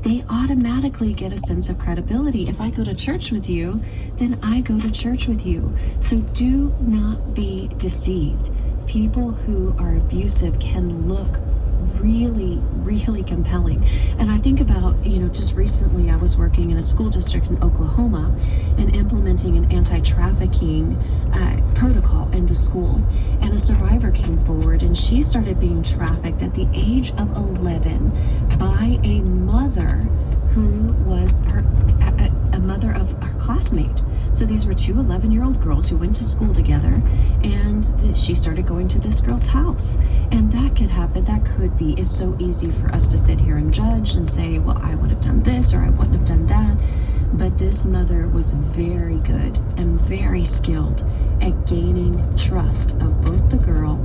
they automatically get a sense of credibility. If I go to church with you, then I go to church with you. So do not be deceived. People who are abusive can look really, really compelling. And I think about, just recently I was working in a school district in Oklahoma and implementing an anti-trafficking protocol in the school. And a survivor came forward and she started being trafficked at the age of 11 by a mother who was a mother of her classmate. So these were two 11-year-old girls who went to school together, and she started going to this girl's house. And that could happen. That could be. It's so easy for us to sit here and judge and say, well, I would have done this or I wouldn't have done that. But this mother was very good and very skilled at gaining trust of both the girl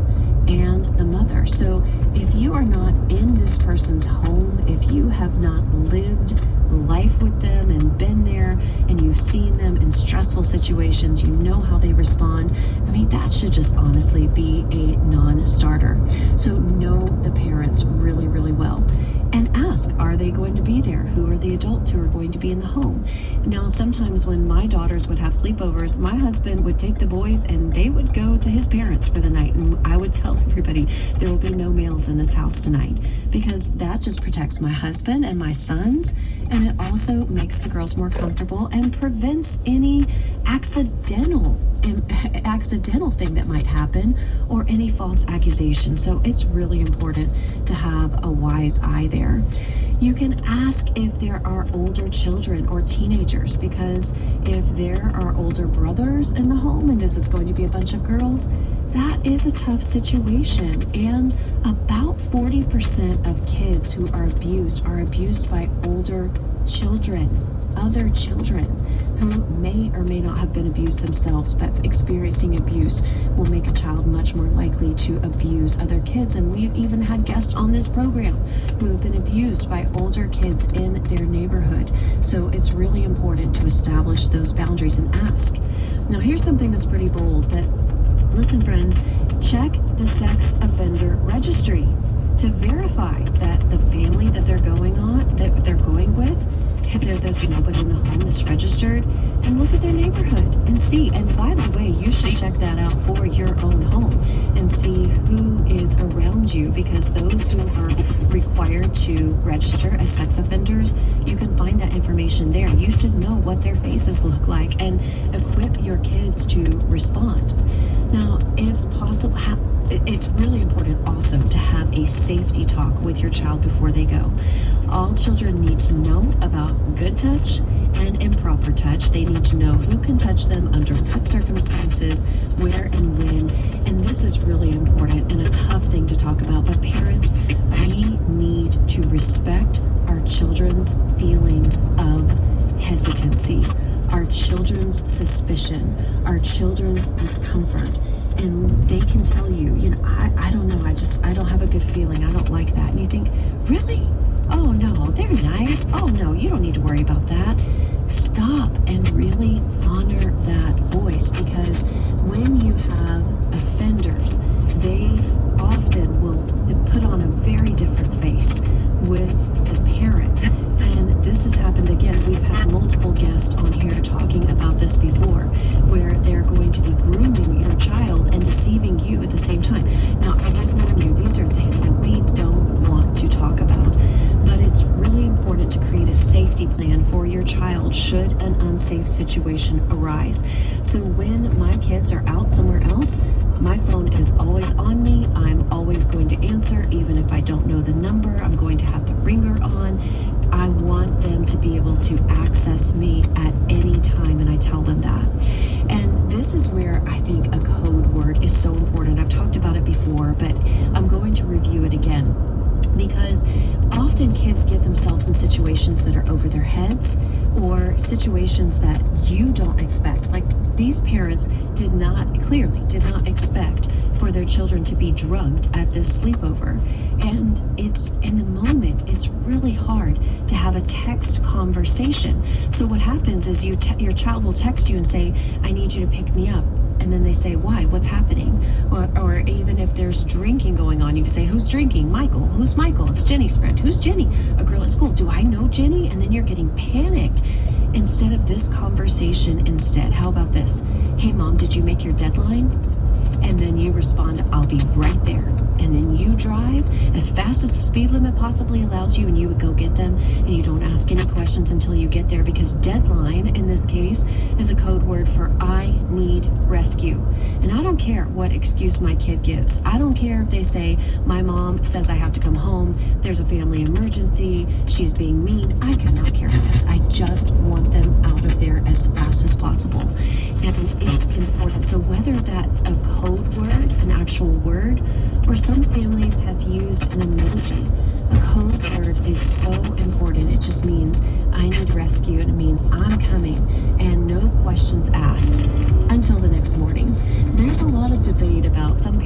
and the mother. So if you are not in this person's home, if you have not lived life with them and been there and you've seen them in stressful situations, you know how they respond. I mean, that should just honestly be a non-starter. So know the parents really, really well and ask, are they going to be there? Who are the adults who are going to be in the home? Now, sometimes when my daughters would have sleepovers, my husband would take the boys and they would go to his parents for the night. And I would tell everybody, there will be no males in this house tonight, because that just protects my husband and my sons. And it also makes the girls more comfortable and prevents any accidental thing that might happen or any false accusation. So it's really important to have a wise eye there. You can ask if there are older children or teenagers, because if there are older brothers in the home and this is going to be a bunch of girls, that is a tough situation. And about 40% of kids who are abused by older children, other children who may or may not have been abused themselves, but experiencing abuse will make a child much more likely to abuse other kids. And we've even had guests on this program who have been abused by older kids in their neighborhood. So it's really important to establish those boundaries and ask. Now, here's something that's pretty bold, but listen, friends, check the sex offender registry to verify that the family that they're going with, if there's nobody in the home that's registered, and look at their neighborhood and see. And by the way, you should check that out for your own home and see who is around you, because those who are required to register as sex offenders, you can find that information there. You should know what their faces look like and equip your kids to respond. Now, if possible, it's really important also to have a safety talk with your child before they go. All children need to know about good touch and improper touch. They need to know who can touch them, under what circumstances, where and when. And this is really important and a tough thing to talk about. But parents, we need to respect our children's feelings of hesitancy, our children's suspicion, our children's discomfort. And they can tell you, I don't know, I don't have a good feeling, I don't like that. And you think, really? Oh no, they're nice. Oh no, you don't need to worry about that. Stop and really honor that voice, because when you have offenders, they often will put on a very different face with the parent. And this has happened again. We've had multiple guests on here talking about this before, where they're going to be grooming your child and deceiving you at the same time. Now, I did warn you, these are things that we don't want to talk about, but it's really important to create a safety plan for your child should an unsafe situation arise. So when my kids are out somewhere else, my phone is always on me. I'm always going to answer, even if I don't know the number. I'm going to have the ringer on. I want them to be able to access me at any time, and I tell them that. And this is where I think a code word is so important. I've talked about it before, but I'm going to review it again, because often kids get themselves in situations that are over their heads, or situations that you don't expect. Like, these parents clearly did not expect for their children to be drugged at this sleepover. And it's in the moment, it's really hard to have a text conversation. So what happens is your child will text you and say, I need you to pick me up and then they say, why? What's happening? Or even if there's drinking going on, you can say, who's drinking? Michael. Who's Michael? It's Jenny's friend. Who's Jenny? A girl at school. Do I know Jenny? And then you're getting panicked. Instead of this conversation, how about this? Hey, Mom, did you make your deadline? And then you respond, I'll be right there. And then you drive as fast as the speed limit possibly allows you, and you would go get them, and you don't ask any questions until you get there, because deadline in this case is a code word for I need rescue. And I don't care what excuse my kid gives. I don't care if they say, my mom says I have to come home, there's a family emergency, she's being mean. I could not care less. I just want them out of there as fast as possible. And it's important. So whether that's a code word, an actual word, or some families have used an emoji, a code word is so important. It just means I need rescue, and it means I'm coming, and no questions asked until the next morning. There's a lot of debate about some parents